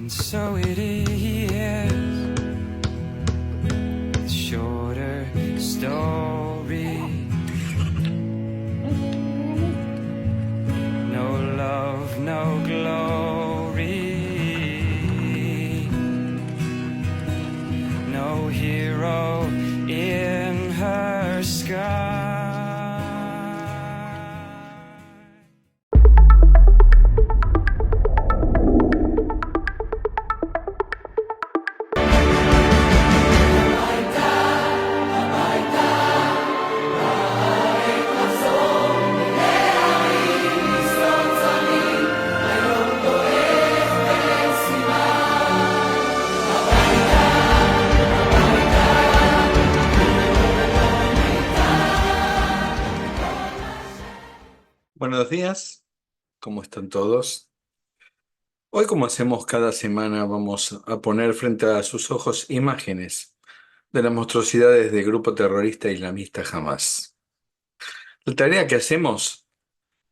So it is a shorter story. No love, no glory. No hero in her sky. Buenos días, ¿cómo están todos? Hoy, como hacemos cada semana, vamos a poner frente a sus ojos imágenes de las monstruosidades del grupo terrorista islamista Hamás. La tarea que hacemos,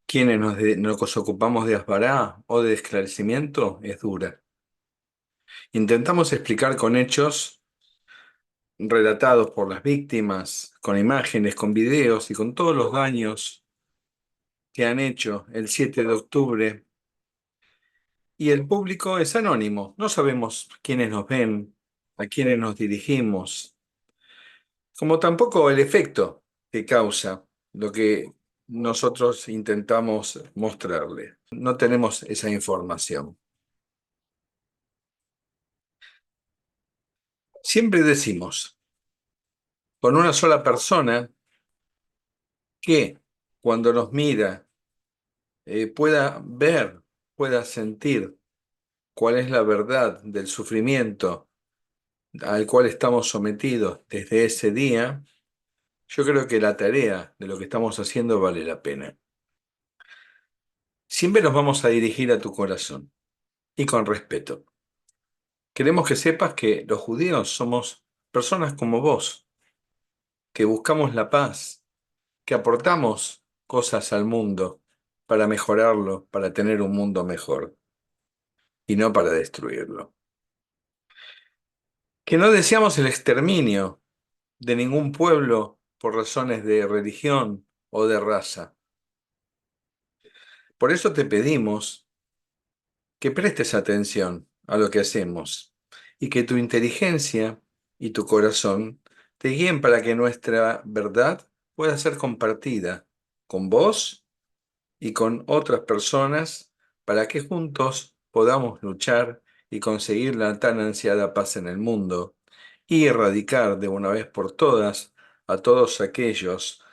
quienes nos ocupamos de asbará o de esclarecimiento, es dura. Intentamos explicar con hechos relatados por las víctimas, con imágenes, con videos y con todos los daños que han hecho el 7 de octubre. Y el público es anónimo, no sabemos quiénes nos ven, a quiénes nos dirigimos, como tampoco el efecto que causa lo que nosotros intentamos mostrarle. No tenemos esa información. Siempre decimos, con una sola persona, que cuando nos mira pueda ver, pueda sentir cuál es la verdad del sufrimiento al cual estamos sometidos desde ese día. Yo creo que la tarea de lo que estamos haciendo vale la pena. Siempre nos vamos a dirigir a tu corazón y con respeto. Queremos que sepas que los judíos somos personas como vos, que buscamos la paz, que aportamos cosas al mundo para mejorarlo, para tener un mundo mejor y no para destruirlo. Que no deseamos el exterminio de ningún pueblo por razones de religión o de raza. Por eso te pedimos que prestes atención a lo que hacemos y que tu inteligencia y tu corazón te guíen para que nuestra verdad pueda ser compartida con vos y con otras personas para que juntos podamos luchar y conseguir la tan ansiada paz en el mundo y erradicar de una vez por todas a todos aquellos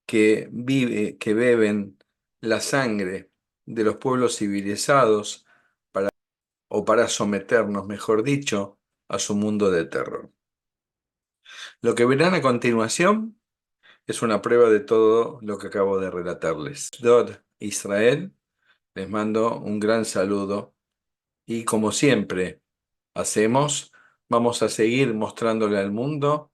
que beben la sangre de los pueblos civilizados para someternos, mejor dicho, a su mundo de terror. Lo que verán a continuación es una prueba de todo lo que acabo de relatarles. Dod Israel, les mando un gran saludo y como siempre hacemos, vamos a seguir mostrándole al mundo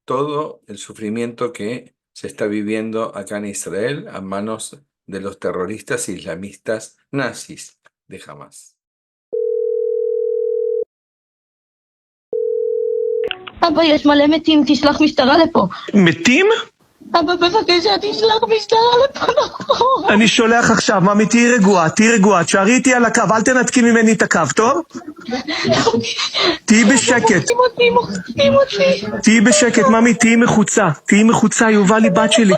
todo el sufrimiento que se está viviendo acá en Israel a manos de los terroristas islamistas nazis de Hamás. אבא, יש מלא מתים, תשלח משטרה לפה. מתים? אבא, בבקשה, תשלח משטרה לפה, נכון. אני שולח עכשיו, ממי, תהי רגועה, תשארי איתי על הקו, אל תנתקי ממני את הקו, טוב? תהי בשקט. תהי בשקט, ממי, תהי מחוצה, יובלי בת שלי.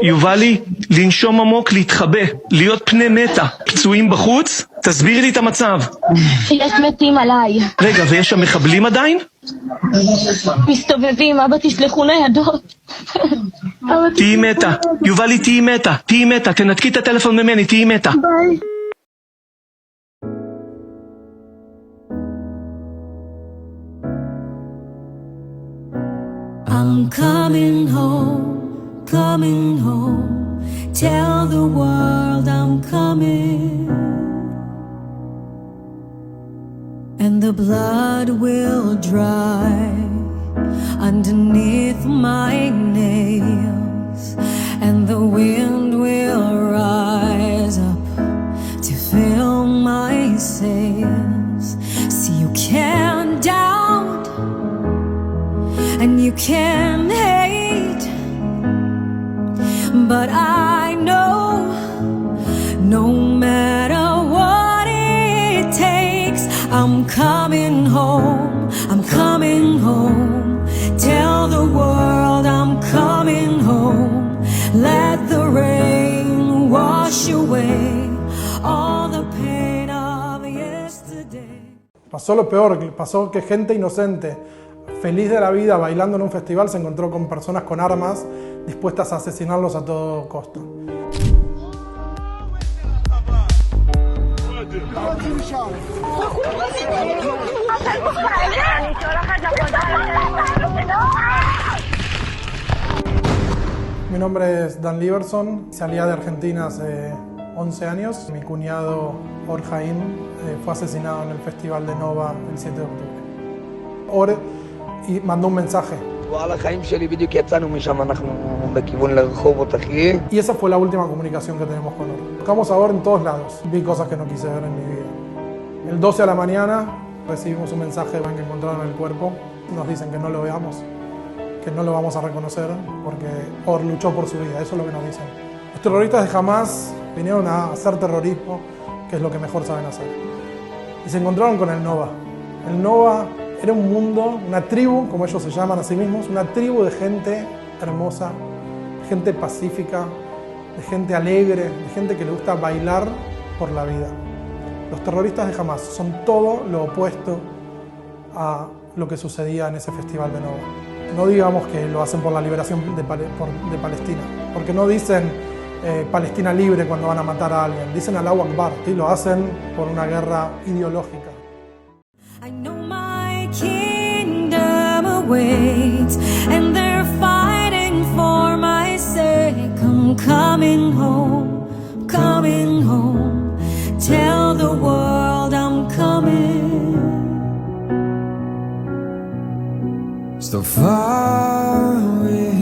יובלי, לנשום עמוק, להתחבא, להיות פני מתה. פצועים בחוץ? תסבירי לי את המצב. יש מתים עליי. רגע, ויש שם מחבלים עדיין? מסתובבים, אבא, תשלחו ניידות. תהי מתה, יובלי, תהי מתה, תנתקי את הטלפון ממני, תהי מתה. ביי. I'm coming home, tell the world I'm coming, and the blood will dry underneath my nails, and the wind will rise up to fill my sails. but I know no matter what it takes, I'm coming home, I'm coming home. Tell the world I'm coming home. Let the rain wash away all the pain of yesterday. Pasó lo peor, pasó que gente inocente, feliz de la vida, bailando en un festival, se encontró con personas con armas dispuestas a asesinarlos a todo costo. Mi nombre es Dan Liberson, salía de Argentina hace 11 años. Mi cuñado Or Jaim fue asesinado en el festival de Nova el 7 de octubre. Or mandó un mensaje. Y esa fue la última comunicación que tenemos con Or. Buscamos a Or en todos lados. Vi cosas que no quise ver en mi vida. El 12 a la mañana recibimos un mensaje en que encontraron el cuerpo. Nos dicen que no lo veamos, que no lo vamos a reconocer porque Or luchó por su vida. Eso es lo que nos dicen. Los terroristas de Hamás vinieron a hacer terrorismo, que es lo que mejor saben hacer. Y se encontraron con el Nova. El Nova era un mundo, una tribu, como ellos se llaman a sí mismos, una tribu de gente hermosa, de gente pacífica, de gente alegre, de gente que le gusta bailar por la vida. Los terroristas de Hamás son todo lo opuesto a lo que sucedía en ese festival de Nova. No digamos que lo hacen por la liberación de Palestina, porque no dicen Palestina libre cuando van a matar a alguien, dicen Allahu Akbar, y lo hacen por una guerra ideológica. I know my kingdom awaits, and they're fighting for my sake. I'm coming home, coming home. Tell the world I'm coming. So far away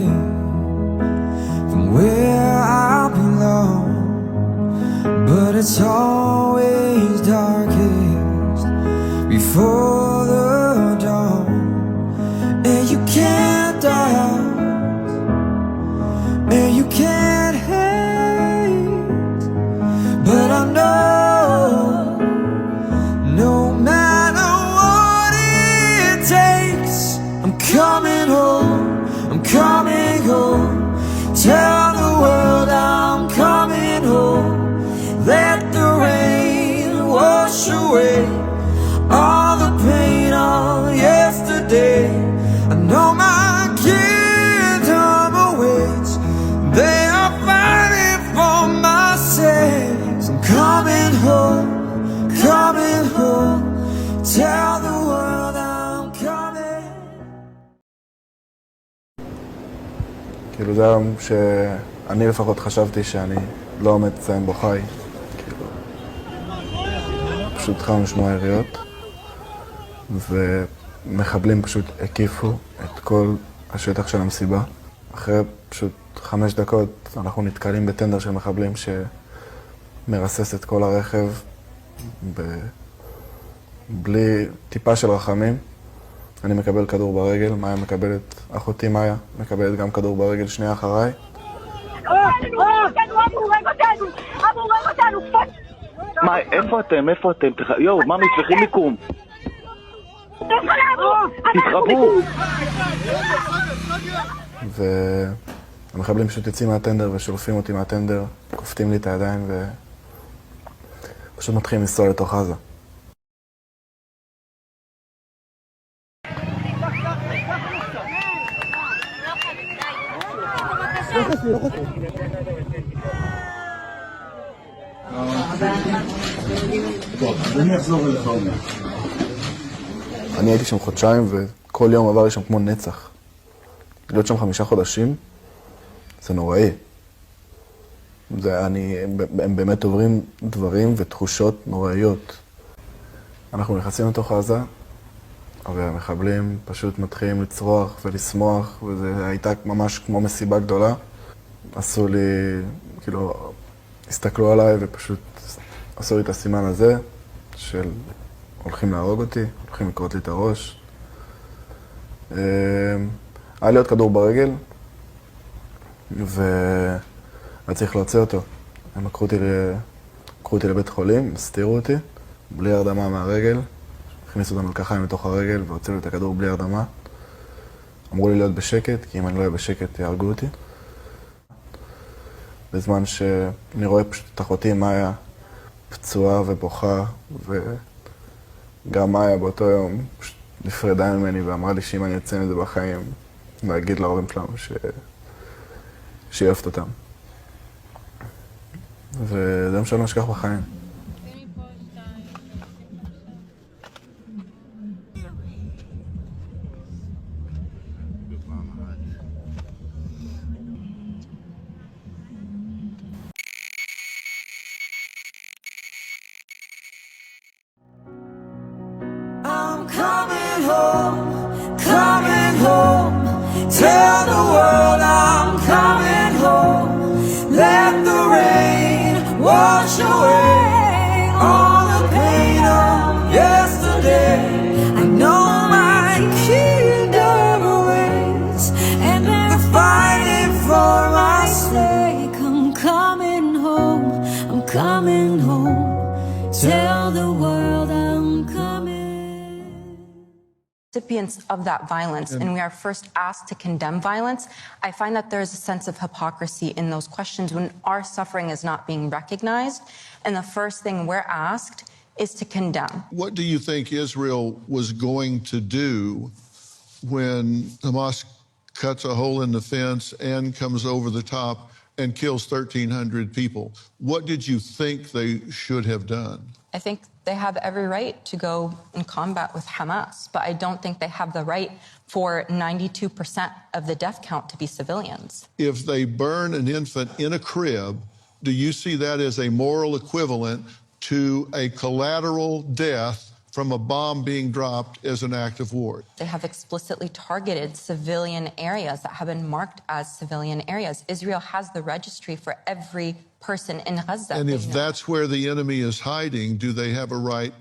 from where I belong, but it's always darkest before the dawn, and you can't doubt, and you can't hate, but I know no matter what it takes, I'm coming home, I'm coming home. Tell the world I'm coming home. Let the rain wash away all the pain of yesterday. I know my kingdom awaits. They are fighting for my sakes. I'm coming home, coming home. Tell the world I'm coming. כאילו זה היום שאני לפחות חשבתי שאני לא עומד לציין בו חי. כאילו, פשוט התחלנו לשמוע יריות, ומחבלים פשוט הקיפו את כל השטח של המסיבה. אחרי פשוט 5 דקות אנחנו נתקלים בטנדר של מחבלים שמרסס את כל הרכב בלי טיפה של רחמים. אני מקבל כדור ברגל, מאיה מקבלת, אחותי מאיה מקבלת גם כדור ברגל שנייה אחריי. מה, איפה אתם? איפה אתם? יואו, מה מצליחים לקום? תתחברו! והמחבלים פשוט יוצאים מהטנדר ושולפים אותי מהטנדר, כופתים לי את הידיים ופשוט מתחילים לנסוע לתוך עזה. אני הייתי שם חודשיים וכל יום עבר לי שם כמו נצח. להיות שם 5 חודשים זה נוראי. הם באמת עוברים דברים ותחושות נוראיות. אנחנו נכנסים לתוך עזה, והמחבלים פשוט מתחילים לצרוח ולשמוח, וזה הייתה ממש כמו מסיבה גדולה. עשו לי, כאילו, הסתכלו עליי ופשוט עשו לי את הסימן הזה של הולכים להרוג אותי, הולכים לקרות לי את הראש. היה לי עוד כדור ברגל, היה צריך להוציא אותו. הם לקחו אותי לבית חולים, הסתירו אותי, בלי הרדמה מהרגל. הכניסו אותם לקחיים לתוך הרגל והוציאו לי את הכדור בלי הרדמה. אמרו לי להיות בשקט, כי אם אני לא אהיה בשקט יהרגו אותי. בזמן שאני רואה פשוט את אחותי מאיה פצועה ובוכה, וגם מאיה באותו יום פשוט נפרדה ממני ואמרה לי שאם אני יוצא מזה בחיים, להגיד להורים שלנו שהיא אוהבת אותם. וזה מה שאני לא אשכח בחיים. I'm coming home, tell the world I'm coming home. Let the rain wash away all the pain of yesterday. I know my kingdom awaits, and they're fighting for my sake. I'm coming home, I'm coming home. Tell the world I'm coming. Recipients of that violence, and we are first asked to condemn violence. I find that there's a sense of hypocrisy in those questions when our suffering is not being recognized, and the first thing we're asked is to condemn. What do you think Israel was going to do when Hamas cuts a hole in the fence and comes over the top and kills 1,300 people? What did you think they should have done? I think they have every right to go in combat with Hamas, but I don't think they have the right for 92% of the death count to be civilians. If they burn an infant in a crib, do you see that as a moral equivalent to a collateral death from a bomb being dropped as an act of war? They have explicitly targeted civilian areas that have been marked as civilian areas. Israel has the registry for every person in Gaza. And if that's where the enemy is hiding, do they have a right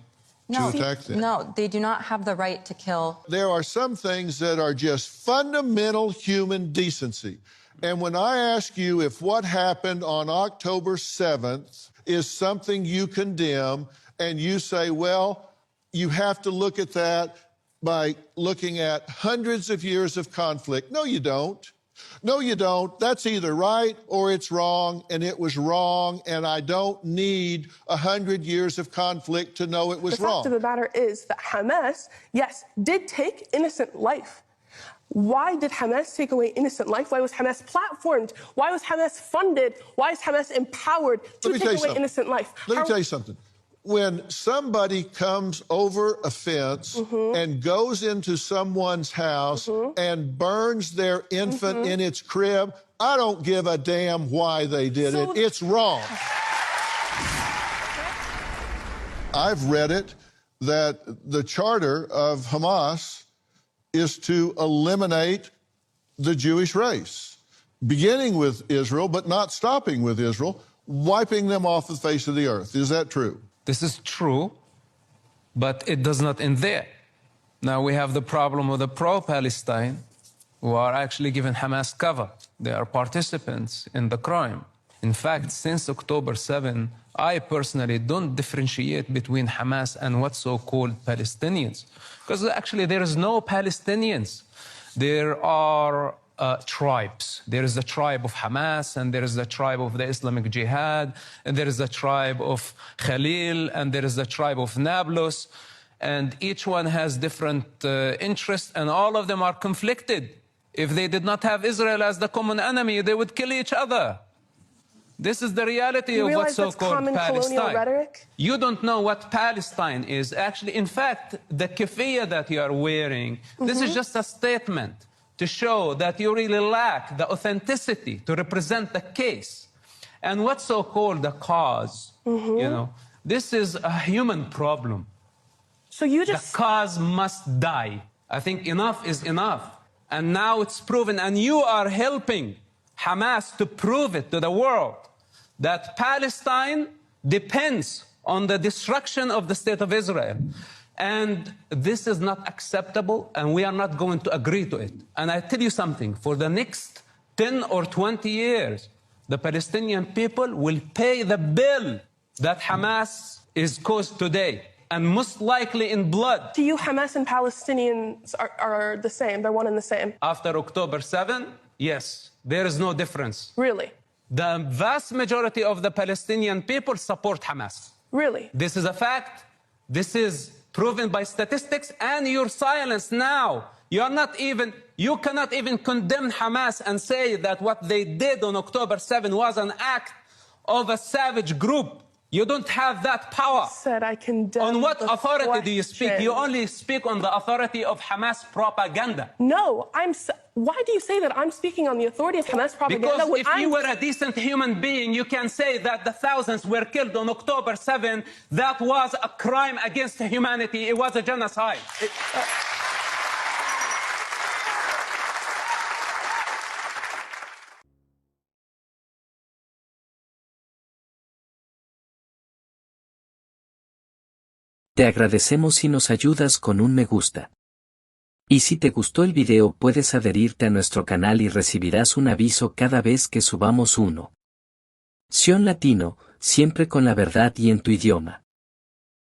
to attack them? No, they do not have the right to kill. There are some things that are just fundamental human decency. And when I ask you if what happened on October 7th is something you condemn, and you say, well, you have to look at that by looking at hundreds of years of conflict. No, you don't. No, you don't. That's either right or it's wrong, and it was wrong, and I don't need 100 years of conflict to know it was wrong. The fact of the matter is that Hamas, yes, did take innocent life. Why did Hamas take away innocent life? Why was Hamas platformed? Why was Hamas funded? Why is Hamas empowered to take away innocent life? Let me tell you something. When somebody comes over a fence and goes into someone's house and burns their infant in its crib, I don't give a damn why they did it. It's wrong. I've read it that the charter of Hamas is to eliminate the Jewish race, beginning with Israel, but not stopping with Israel, wiping them off the face of the earth. Is that true? This is true, but it does not end there. Now we have the problem of the pro-Palestine who are actually giving Hamas cover. They are participants in the crime. In fact, since October 7, I personally don't differentiate between Hamas and what's so-called Palestinians. Because actually there is no Palestinians. There are tribes. There is the tribe of Hamas, and there is the tribe of the Islamic Jihad, and there is the tribe of Khalil, and there is the tribe of Nablus, and each one has different interests, and all of them are conflicted. If they did not have Israel as the common enemy, they would kill each other. This is the reality of what's so-called Palestine. You don't know what Palestine is. Actually, in fact, the keffiyeh that you are wearing, this is just a statement to show that you really lack the authenticity to represent the case. And what's so-called the cause, you know, this is a human problem. So you just... The cause must die. I think enough is enough. And now it's proven, and you are helping Hamas to prove it to the world, that Palestine depends on the destruction of the state of Israel. And this is not acceptable, and we are not going to agree to it. And I tell you something, for the next 10 or 20 years, the Palestinian people will pay the bill that Hamas is caused today, and most likely in blood. To you, Hamas and Palestinians are the same. They're one and the same. After October 7, yes, there is no difference. Really? The vast majority of the Palestinian people support Hamas. Really? This is a fact. This is proven by statistics, and your silence now. You cannot even condemn Hamas and say that what they did on October 7 was an act of a savage group. You don't have that power. Said I condemn. On what the authority question. do you speak? You only speak on the authority of Hamas propaganda. No, why do you say that I'm speaking on the authority of Hamas propaganda? Because if you were a decent human being, you can say that the thousands were killed on October 7. That was a crime against humanity. It was a genocide. Te agradecemos si nos ayudas con un me gusta. Y si te gustó el video puedes adherirte a nuestro canal y recibirás un aviso cada vez que subamos uno. Sion Latino, siempre con la verdad y en tu idioma.